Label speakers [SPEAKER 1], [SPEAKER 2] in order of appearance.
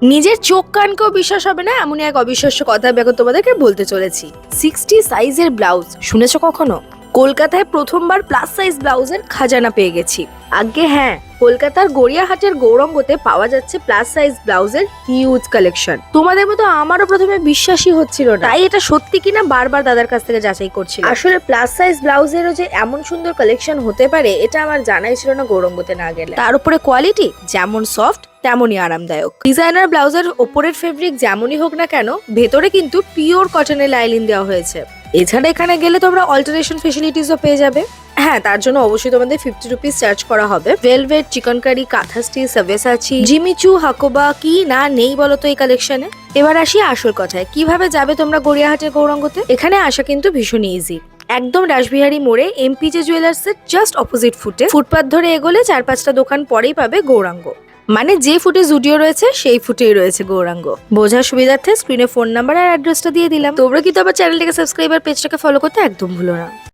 [SPEAKER 1] নিজের চোখ কানকেও বিশ্বাস হবে না এমনই এক অবিশ্বাস্য কথা আমি এখন তোমাদেরকে বলতে চলেছি। 60 সাইজের ব্লাউজ শুনেছো কখনো? কলকাতায় প্রথমবার প্লাস সাইজ ব্লাউজের খাজানা পেয়ে গেছি। আগে হ্যাঁ, কলকাতার গড়িয়াহাটের গৌরাঙ্গতে পাওয়া যাচ্ছে প্লাস সাইজ ব্লাউজের হিউজ কালেকশন। তোমাদের মতো আমারও প্রথমে বিশ্বাসই হচ্ছিল না, তাই এটা সত্যি কিনা বারবার দাদার কাছ থেকে যাচাই করছিল। আসলে প্লাস সাইজ ব্লাউজেরও যে এমন সুন্দর কালেকশন হতে পারে এটা আমার জানাই ছিল না গৌরাঙ্গতে না গেলে। তার উপরে কোয়ালিটি যেমন সফট তেমনই আরামদায়ক। ডিজাইনার ব্লাউজের ওপরের ফেব্রিক যেমনই হোক না কেন, ভেতরে কিন্তু পিওর কটনের লাইলিন দেওয়া হয়েছে। এছাড়া এখানে গেলে তোমরা অল্টারেশন ফেসিলিটিসও পেয়ে যাবে। হ্যাঁ, তার জন্য অবশ্যই তোমাদের 50 রুপিস চার্জ করা হবে। ভেলভেট, চিকন কারি, কাঁথা স্টিচ, সাভেসাচি, জিমিচু, হাকোবা কি না নেই বলো তো এই কালেকশনে। এবার আসি আসল কথায়, কিভাবে যাবে তোমরা গড়িয়াহাটের গৌরাঙ্গতে। এখানে আসা কিন্তু ভীষণ ইজি। একদম রাসবিহারী মোড়ে এমপিজে জুয়েলার্সের জাস্ট অপোজিট ফুটপাথ ধরে এগোলে 4-5টা দোকান পরেই পাবে গৌরাঙ্গ। মানে যে ফুটে জুডিও রয়েছে সেই ফুটেই রয়েছে গৌরাঙ্গ। বোঝার সুবিধার্থে স্ক্রিনে ফোন নাম্বার আর অ্যাড্রেসটা দিয়ে দিলাম। তোমরা কিন্তু আবার চ্যানেলটাকে সাবস্ক্রাইব আর পেজটাকে ফলো করতে একদম ভুলো না।